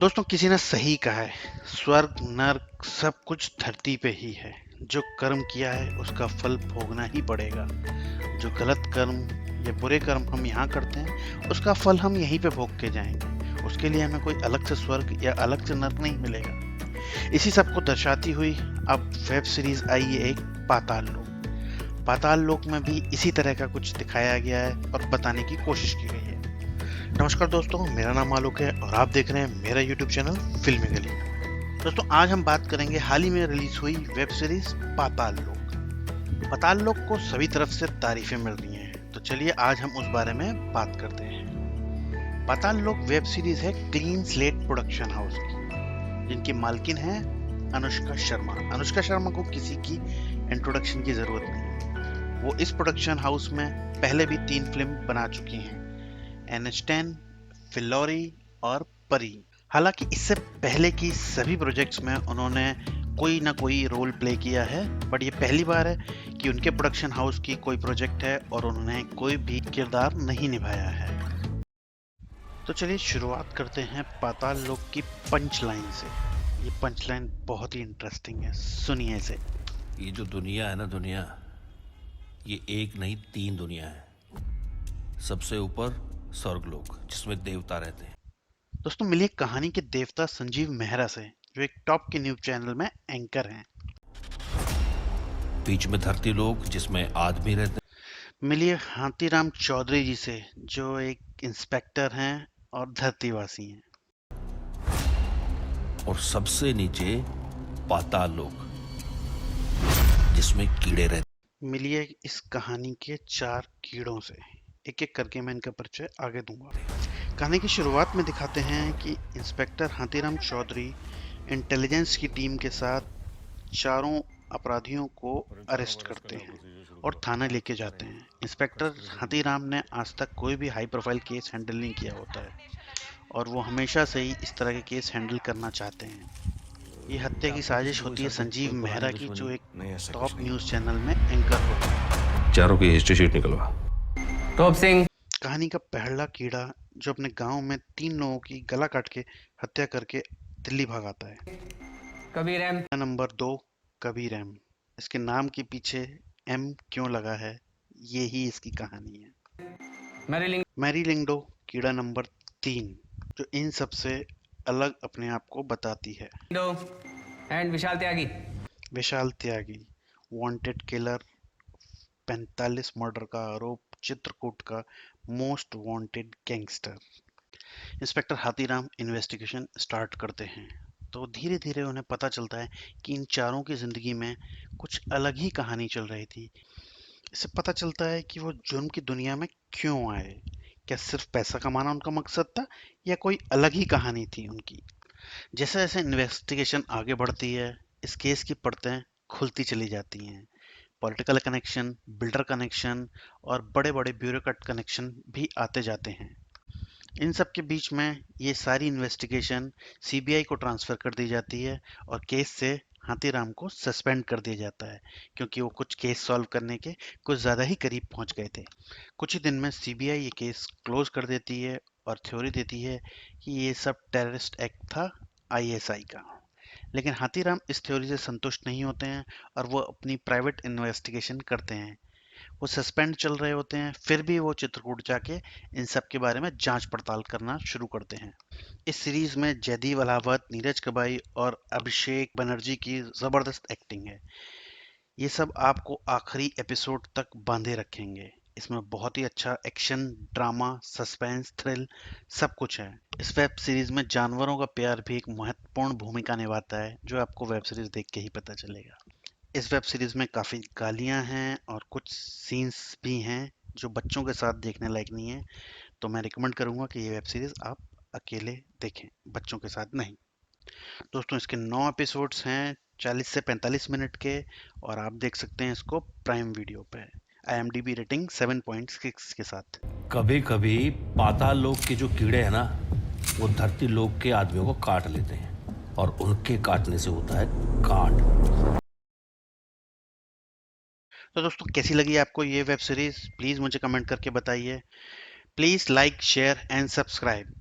दोस्तों किसी ने सही कहा है, स्वर्ग नर्क सब कुछ धरती पे ही है। जो कर्म किया है उसका फल भोगना ही पड़ेगा। जो गलत कर्म या बुरे कर्म हम यहाँ करते हैं उसका फल हम यहीं पे भोग के जाएंगे। उसके लिए हमें कोई अलग से स्वर्ग या अलग से नर्क नहीं मिलेगा। इसी सब को दर्शाती हुई अब वेब सीरीज आई है एक पाताल लोक। पाताल लोक में भी इसी तरह का कुछ दिखाया गया है और बताने की कोशिश की गई है। नमस्कार दोस्तों, मेरा नाम आलोक है और आप देख रहे हैं मेरा यूट्यूब चैनल फिल्मी गली। दोस्तों आज हम बात करेंगे हाल ही में रिलीज हुई वेब सीरीज पाताल लोक। पाताल लोक को सभी तरफ से तारीफें मिल रही हैं, तो चलिए आज हम उस बारे में बात करते हैं। पाताल लोक वेब सीरीज है क्लीन स्लेट प्रोडक्शन हाउस की, जिनकी मालकिन है अनुष्का शर्मा। अनुष्का शर्मा को किसी की इंट्रोडक्शन की जरूरत नहीं। वो इस प्रोडक्शन हाउस में पहले भी 3 फिल्म बना चुकी हैं, NH10, फिल्लौरी और परी। हालांकि इससे पहले की सभी प्रोजेक्ट्स में उन्होंने कोई ना कोई रोल प्ले किया है, बट ये पहली बार है कि उनके प्रोडक्शन हाउस की कोई प्रोजेक्ट है और उन्होंने कोई भी किरदार नहीं निभाया है। तो चलिए शुरुआत करते हैं पाताल लोक की पंच लाइन से। ये पंच लाइन बहुत ही इंटरेस्टिंग है, सुनिए इसे। ये जो दुनिया है ना, दुनिया ये एक नहीं 3 दुनिया है। सबसे ऊपर स्वर्गलोक जिसमें देवता रहते हैं। दोस्तों मिलिए कहानी के देवता संजीव मेहरा से, जो एक टॉप के न्यूज चैनल में एंकर हैं। बीच में धरती लोक जिसमें आदमी रहते मिलिए हाथीराम चौधरी जी से, जो एक इंस्पेक्टर हैं और धरतीवासी हैं। हैं और सबसे नीचे पाताल लोक जिसमें कीड़े रहते मिलिए इस कहानी के 4 कीड़ों से। एक एक करके मैं इनका परिचय आगे दूंगा। कहानी की शुरुआत में दिखाते हैं कि इंस्पेक्टर हाथीराम चौधरी इंटेलिजेंस की टीम के साथ चारों अपराधियों को अरेस्ट करते हैं और थाने लेके जाते हैं। इंस्पेक्टर हाथीराम ने आज तक कोई भी हाई प्रोफाइल केस हैंडल नहीं किया होता है और वो हमेशा से ही इस तरह के केस हैंडल करना चाहते हैं। ये हत्या की साजिश होती है संजीव मेहरा की, जो एक टॉप न्यूज चैनल में एंकर होते हैं। चारों की हिस्ट्री शीट निकलवा। टॉप सिंह कहानी का पहला कीड़ा जो अपने गांव में 3 लोगों की गला काट के हत्या करके दिल्ली भागाता है। Kabir M number 2 Kabir M. इसके नाम के पीछे एम क्यों लगा है, ये ही इसकी कहानी है। मैरी मैरी लिंगडो कीड़ा नंबर 3, जो इन सब से अलग अपने आप को बताती है। लिंडो and Vishal Tyagi. Vishal Tyagi wanted killer, 45 murder का आरोप, चित्रकूट का most wanted gangster. Inspector Hathiram investigation start करते हैं तो धीरे धीरे उन्हें पता चलता है कि इन चारों की जिंदगी में कुछ अलग ही कहानी चल रही थी। इससे पता चलता है कि वो जुर्म की दुनिया में क्यों आए। क्या सिर्फ पैसा कमाना उनका मकसद था या कोई अलग ही कहानी थी उनकी। जैसे जैसे इन्वेस्टिगेशन आगे बढ़ती है, इस केस की परतें खुलती चली जाती हैं। पॉलिटिकल कनेक्शन, बिल्डर कनेक्शन और बड़े बड़े ब्यूरोक्रेट कनेक्शन भी आते जाते हैं। इन सब के बीच में ये सारी इन्वेस्टिगेशन सीबीआई को ट्रांसफर कर दी जाती है और केस से हाथीराम को सस्पेंड कर दिया जाता है, क्योंकि वो कुछ केस सॉल्व करने के कुछ ज़्यादा ही करीब पहुंच गए थे। कुछ ही दिन में सीबीआई ये केस क्लोज कर देती है और थ्योरी देती है कि ये सब टेररिस्ट एक्ट था आईएसआई का। लेकिन हाथीराम इस थ्योरी से संतुष्ट नहीं होते हैं और वो अपनी प्राइवेट इन्वेस्टिगेशन करते हैं। वो सस्पेंड चल रहे होते हैं, फिर भी वो चित्रकूट जाके इन सब के बारे में जांच पड़ताल करना शुरू करते हैं। इस सीरीज में जयदीप अलावत, नीरज कबाई और अभिषेक बनर्जी की जबरदस्त एक्टिंग है। ये सब आपको आखिरी एपिसोड तक बांधे रखेंगे। इसमें बहुत ही अच्छा एक्शन, ड्रामा, सस्पेंस, थ्रिल सब कुछ है। इस वेब सीरीज में जानवरों का प्यार भी एक महत्वपूर्ण भूमिका निभाता है, जो आपको वेब सीरीज देख के ही पता चलेगा। इस वेब सीरीज में काफ़ी गालियां हैं और कुछ सीन्स भी हैं जो बच्चों के साथ देखने लायक नहीं है, तो मैं रिकमेंड करूंगा कि ये वेब सीरीज आप अकेले देखें, बच्चों के साथ नहीं। दोस्तों इसके 9 एपिसोड्स हैं, 40 से 45 मिनट के, और आप देख सकते हैं इसको प्राइम वीडियो पे IMDb रेटिंग 7.6 के साथ। कभी कभी पाताल लोक के जो कीड़े हैं ना, वो धरती लोक के आदमियों को काट लेते हैं और उनके काटने से होता है कांड। तो दोस्तों कैसी लगी आपको ये वेब सीरीज, प्लीज़ मुझे कमेंट करके बताइए। Please like, share and subscribe.